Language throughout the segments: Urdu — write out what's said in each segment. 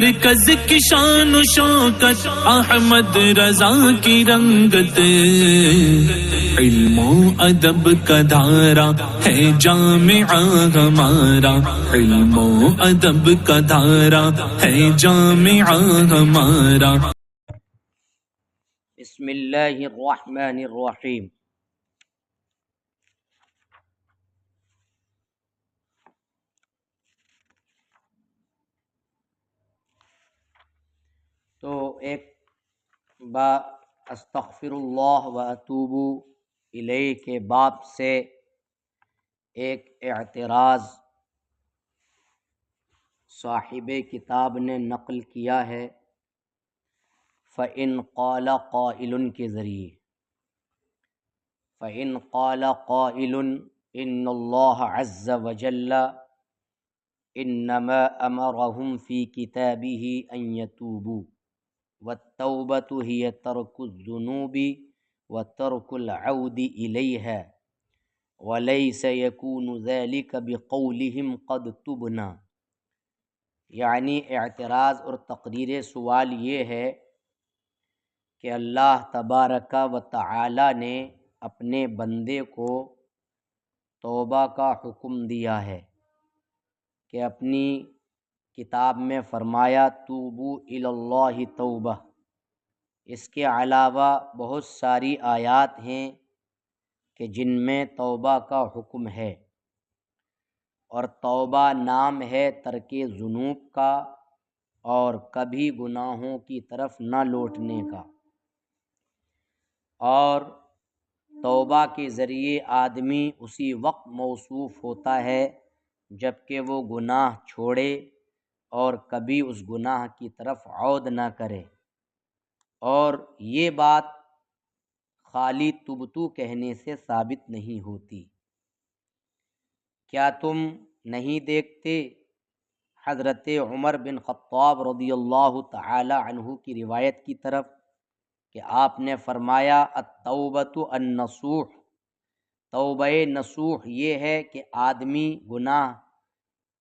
مرکز کی شان و شوکت احمد رضا کی رنگت، علم و ادب کا دھارا ہے جامعہ ہمارا، علم و ادب کا دھارا ہے جامعہ ہمارا۔ بسم اللہ الرحمن الرحیم۔ تو ایک استغفر اللہ و اتوب الیہ کے باب سے ایک اعتراض صاحب کتاب نے نقل کیا ہے، فَإِنْ قَالَ قَائِلٌ کے ذریعے۔ فَإِنْ قَالَ قَائِلٌ إِنَّ اللَّهَ عَزَّ وَجَلَّ إِنَّمَا أَمَرَهُمْ فِي كِتَابِهِ أَنْ يَتُوبُوا وَالتَّوْبَةُ هِيَ تَرْكُ الذُّنُوبِ وَتَرْكُ الْعَوْدِ إِلَيْهَا وَلَيْسَ يَكُونُ ذَلِكَ بِقَوْلِهِمْ قَدْ تُبْنَا۔ یعنی اعتراض اور تقریر سوال یہ ہے کہ اللہ تبارک و تعالی نے اپنے بندے کو توبہ کا حکم دیا ہے کہ اپنی کتاب میں فرمایا توبوا الی اللہ توبہ۔ اس کے علاوہ بہت ساری آیات ہیں کہ جن میں توبہ کا حکم ہے، اور توبہ نام ہے ترک ذنوب کا اور کبھی گناہوں کی طرف نہ لوٹنے کا، اور توبہ کے ذریعے آدمی اسی وقت موصوف ہوتا ہے جب کہ وہ گناہ چھوڑے اور کبھی اس گناہ کی طرف عود نہ کرے۔ اور یہ بات خالی تبتو کہنے سے ثابت نہیں ہوتی۔ کیا تم نہیں دیکھتے حضرت عمر بن خطاب رضی اللہ تعالی عنہ کی روایت کی طرف کہ آپ نے فرمایا التوبۃ النصوح، توبہ نصوح یہ ہے کہ آدمی گناہ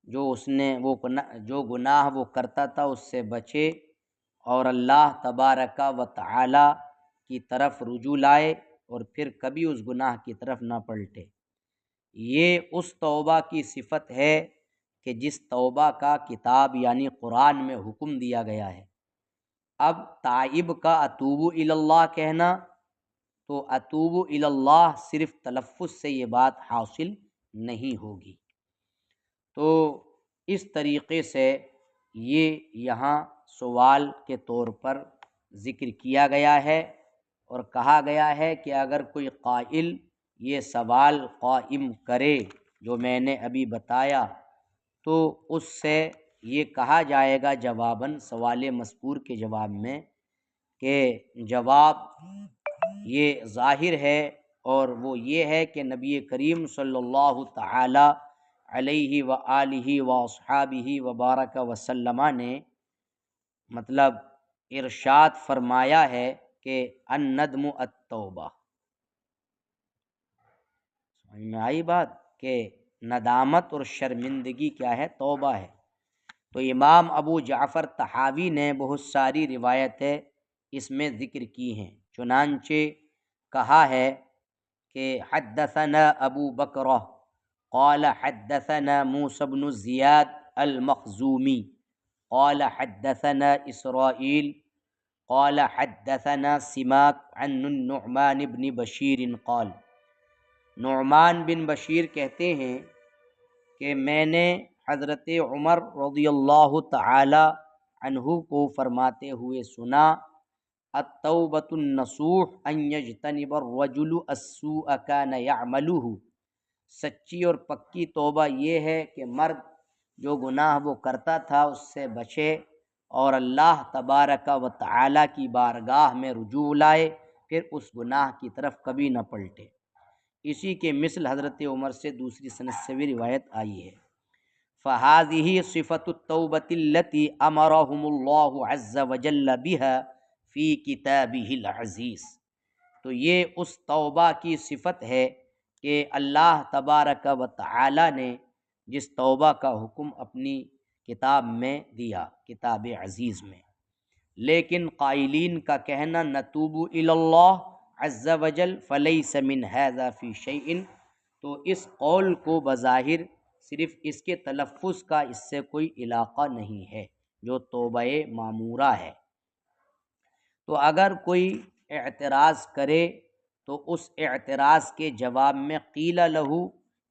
جو گناہ وہ کرتا تھا اس سے بچے اور اللہ تبارک و تعالی کی طرف رجوع لائے اور پھر کبھی اس گناہ کی طرف نہ پلٹے۔ یہ اس توبہ کی صفت ہے کہ جس توبہ کا کتاب یعنی قرآن میں حکم دیا گیا ہے۔ اب تائب کا اتوب الی اللہ کہنا، تو اتوب الی اللہ صرف تلفظ سے یہ بات حاصل نہیں ہوگی۔ تو اس طریقے سے یہ یہاں سوال کے طور پر ذکر کیا گیا ہے، اور کہا گیا ہے کہ اگر کوئی قائل یہ سوال قائم کرے جو میں نے ابھی بتایا، تو اس سے یہ کہا جائے گا جواباً سوال مذکور کے جواب میں کہ جواب یہ ظاہر ہے، اور وہ یہ ہے کہ نبی کریم صلی اللہ تعالی علیہ وآلہ واصحابہ وبارک وسلم نے مطلب ارشاد فرمایا ہے کہ الندم التوبہ۔ سمجھ میں آئی بات کہ ندامت اور شرمندگی کیا ہے؟ توبہ ہے۔ تو امام ابو جعفر طحاوی نے بہت ساری روایتیں اس میں ذکر کی ہیں، چنانچہ کہا ہے کہ حدثنا ابو بکر قال حدثنا موسى بن زیاد المخزومی قال حدثنا اسرائیل قال حدثنا سماک عن النعمان بن بشیر قال، نعمان بن بشیر کہتے ہیں کہ میں نے حضرت عمر رضی اللہ تعالی عنہ کو فرماتے ہوئے سنا التوبۃ النصوح ان یجتنب الرجل السوء کان یعملہ، سچی اور پکی توبہ یہ ہے کہ مرد جو گناہ وہ کرتا تھا اس سے بچے اور اللہ تبارک و تعالی کی بارگاہ میں رجوع لائے، پھر اس گناہ کی طرف کبھی نہ پلٹے۔ اسی کے مثل حضرت عمر سے دوسری سند سے بھی روایت آئی ہے۔ فَهَذِهِ صِفَةُ التَّوْبَةِ الَّتِي أَمَرَهُمُ اللَّهُ عَزَّ وَجَلَّ بِهَا فِي كِتَابِهِ الْعَزِيزِ، تو یہ اس توبہ کی صفت ہے کہ اللہ تبارک و تعالی نے جس توبہ کا حکم اپنی کتاب میں دیا، کتاب عزیز میں۔ لیکن قائلین کا کہنا نتوب الی اللہ عز وجل فلیس من ھذا فی شیء، تو اس قول کو بظاہر صرف اس کے تلفظ کا اس سے کوئی علاقہ نہیں ہے جو توبہ معمورہ ہے۔ تو اگر کوئی اعتراض کرے تو اس اعتراض کے جواب میں قیل لہو،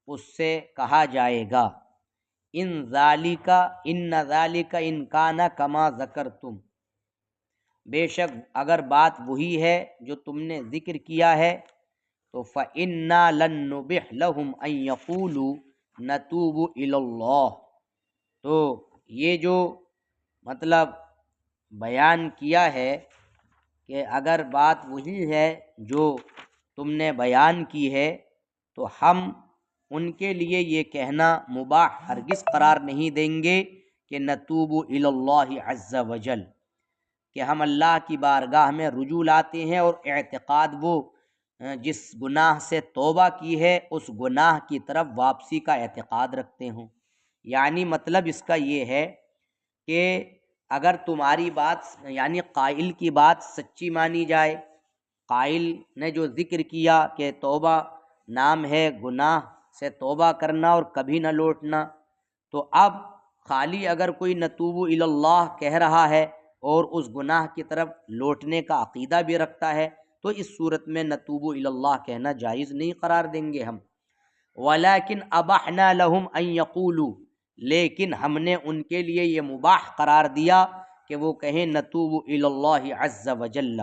اس سے کہا جائے گا ان ذالک ان کان کما ذکرتم، بے شک اگر بات وہی ہے جو تم نے ذکر کیا ہے، تو فإنا لن نبح لهم ان يقولوا نتوب الی اللہ، تو یہ جو مطلب بیان کیا ہے کہ اگر بات وہی ہے جو تم نے بیان کی ہے، تو ہم ان کے لیے یہ کہنا مباح ہرگز قرار نہیں دیں گے کہ نتوب الی اللہ عز وجل، کہ ہم اللہ کی بارگاہ میں رجوع لاتے ہیں اور اعتقاد وہ جس گناہ سے توبہ کی ہے اس گناہ کی طرف واپسی کا اعتقاد رکھتے ہوں۔ یعنی مطلب اس کا یہ ہے کہ اگر تمہاری بات یعنی قائل کی بات سچی مانی جائے، قائل نے جو ذکر کیا کہ توبہ نام ہے گناہ سے توبہ کرنا اور کبھی نہ لوٹنا، تو اب خالی اگر کوئی نتوب الی اللہ کہہ رہا ہے اور اس گناہ کی طرف لوٹنے کا عقیدہ بھی رکھتا ہے، تو اس صورت میں نتوب الی اللہ کہنا جائز نہیں قرار دیں گے ہم۔ ولیکن ابحنا لہم ان یقولوا، لیکن ہم نے ان کے لیے یہ مباح قرار دیا کہ وہ کہیں نتوب الی اللہ عز وجل،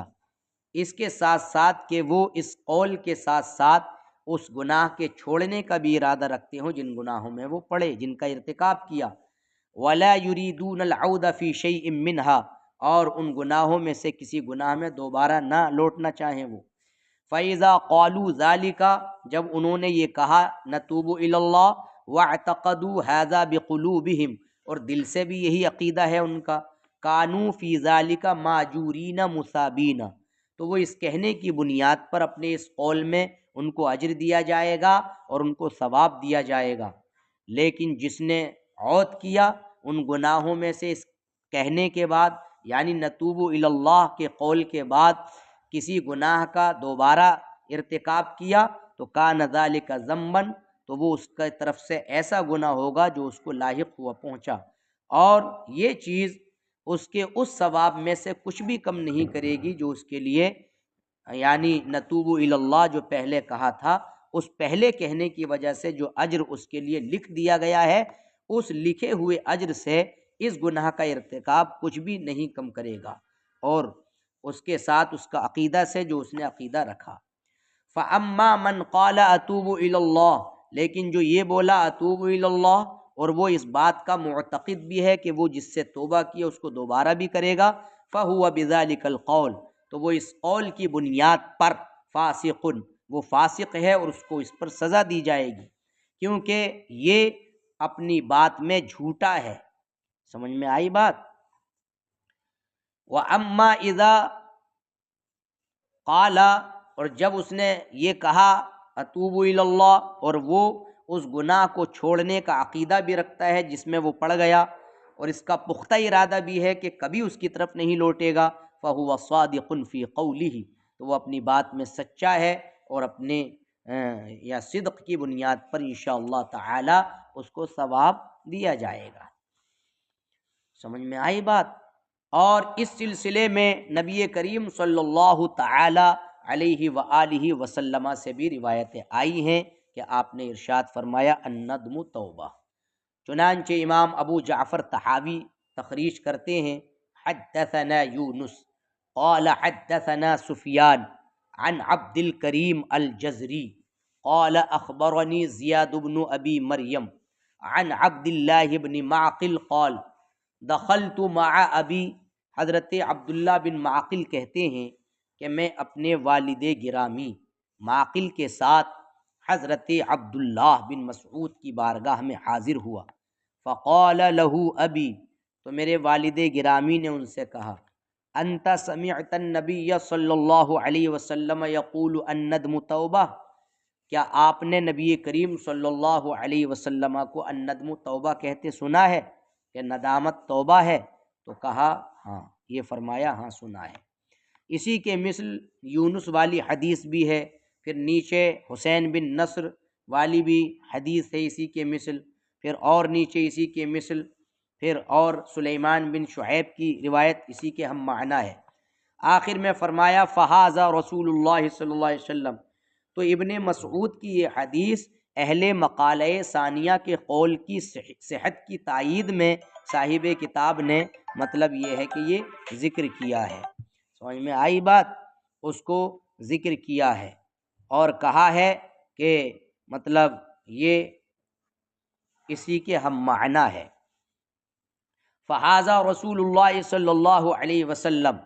اس کے ساتھ ساتھ کہ وہ اس قول کے ساتھ ساتھ اس گناہ کے چھوڑنے کا بھی ارادہ رکھتے ہوں جن گناہوں میں وہ پڑے، جن کا ارتکاب کیا۔ ولا یریدون العود فی شیء منہا، اور ان گناہوں میں سے کسی گناہ میں دوبارہ نہ لوٹنا چاہیں وہ۔ فَإِذَا قَالُوا ذَلِكَ، جب انہوں نے یہ کہا نتوب الی اللہ، وَاعْتَقَدُوا هَذَا بِقُلُوبِهِمْ، اور دل سے بھی یہی عقیدہ ہے ان کا، كَانُوا فِي ذَلِكَ مَأْجُورِينَ مُثَابِينَ، تو وہ اس کہنے کی بنیاد پر اپنے اس قول میں ان کو اجر دیا جائے گا اور ان کو ثواب دیا جائے گا۔ لیکن جس نے عود کیا ان گناہوں میں سے اس کہنے کے بعد، یعنی نتوب الی اللہ کے قول کے بعد کسی گناہ کا دوبارہ ارتکاب کیا، تو کان ذالک ذنبا، تو وہ اس کی طرف سے ایسا گناہ ہوگا جو اس کو لاحق ہوا پہنچا، اور یہ چیز اس کے اس ثواب میں سے کچھ بھی کم نہیں کرے گی جو اس کے لیے یعنی نتوب الی اللہ جو پہلے کہا تھا، اس پہلے کہنے کی وجہ سے جو اجر اس کے لیے لکھ دیا گیا ہے، اس لکھے ہوئے اجر سے اس گناہ کا ارتکاب کچھ بھی نہیں کم کرے گا، اور اس کے ساتھ اس کا عقیدہ سے جو اس نے عقیدہ رکھا۔ فَأَمَّا مَنْ قَالَ أَتُوبُ إِلَى اللَّهِ، لیکن جو یہ بولا أَتُوبُ إِلَى اللَّهِ اور وہ اس بات کا معتقد بھی ہے کہ وہ جس سے توبہ کیا اس کو دوبارہ بھی کرے گا، فَهُوَ بِذَلِكَ الْقَوْلِ، تو وہ اس قول کی بنیاد پر فاسق، وہ فاسق ہے اور اس کو اس پر سزا دی جائے گی، کیونکہ یہ اپنی بات میں جھوٹا ہے۔ سمجھ میں آئی بات؟ وَأَمَّا إِذَا قَالَ، اور جب اس نے یہ کہا اتوب الی اللہ اور وہ اس گناہ کو چھوڑنے کا عقیدہ بھی رکھتا ہے جس میں وہ پڑ گیا، اور اس کا پختہ ارادہ بھی ہے کہ کبھی اس کی طرف نہیں لوٹے گا، فَهُوَ صَادِقٌ فِي قَوْلِهِ، تو وہ اپنی بات میں سچا ہے اور اپنے یا صدق کی بنیاد پر انشاءاللہ تعالی اس کو ثواب دیا جائے گا۔ سمجھ میں آئی بات؟ اور اس سلسلے میں نبی کریم صلی اللہ تعالی علیہ وآلہ وسلم سے بھی روایتیں آئی ہیں کہ آپ نے ارشاد فرمایا الندم توبہ۔ چنانچہ امام ابو جعفر طحاوی تخریج کرتے ہیں حدثنا یونس قال حدثنا سفیان عن عبد الکریم الجزری قال اخبرنی زیاد بن ابی مریم عن عبد اللہ بن معقل قال دخلت مع ابی، حضرت عبداللہ بن معقل کہتے ہیں کہ میں اپنے والد گرامی معقل کے ساتھ حضرت عبداللہ بن مسعود کی بارگاہ میں حاضر ہوا، فقال له ابی، تو میرے والد گرامی نے ان سے کہا انت سمعت النبی صلی اللہ علیہ وسلم یقول الندم توبہ، کیا آپ نے نبی کریم صلی اللہ علیہ وسلم کو الندم توبہ کہتے سنا ہے کہ ندامت توبہ ہے؟ تو کہا ہاں، یہ فرمایا ہاں سنا ہے۔ اسی کے مثل یونس والی حدیث بھی ہے، پھر نیچے حسین بن نصر والی بھی حدیث ہے اسی کے مثل، پھر اور نیچے اسی کے مثل، پھر اور سلیمان بن شعیب کی روایت اسی کے ہم معنی ہے۔ آخر میں فرمایا فہذا رسول اللہ صلی اللہ علیہ وسلم، تو ابن مسعود کی یہ حدیث اہل مقالہ ثانیہ کے قول کی صحت کی تائید میں صاحب کتاب نے مطلب یہ ہے کہ یہ ذکر کیا ہے۔ سمجھ میں آئی بات؟ اس کو ذکر کیا ہے اور کہا ہے کہ مطلب یہ اسی کے ہم معنی ہے۔ فہذا رسول اللہ صلی اللہ علیہ وسلم،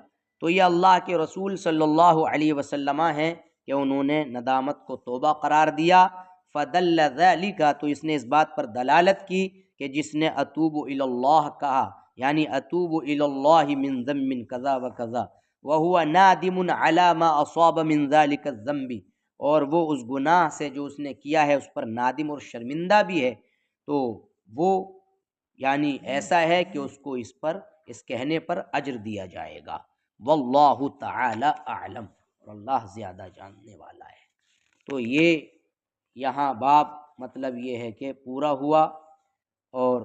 تو یہ اللہ کے رسول صلی اللہ علیہ وسلم ہیں کہ انہوں نے ندامت کو توبہ قرار دیا۔ فدل ذلک، تو اس نے اس بات پر دلالت کی کہ جس نے اتوب الی اللہ کہا، یعنی اتوب الی اللہ من ذنب کذا و کذا وہو نادم علی ما اصاب من ذلک الذنب، اور وہ اس گناہ سے جو اس نے کیا ہے اس پر نادم اور شرمندہ بھی ہے، تو وہ یعنی ایسا ہے کہ اس کو اس کہنے پر اجر دیا جائے گا۔ واللہ تعالی اعلم، اور اللہ زیادہ جاننے والا ہے۔ تو یہ یہاں باب مطلب یہ ہے کہ پورا ہوا، اور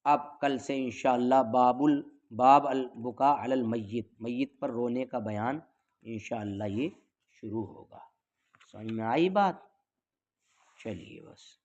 اب کل سے انشاءاللہ باب البکاء علی المیت، میت پر رونے کا بیان انشاءاللہ یہ شروع ہوگا۔ سمجھ میں آئی بات؟ چلیے بس۔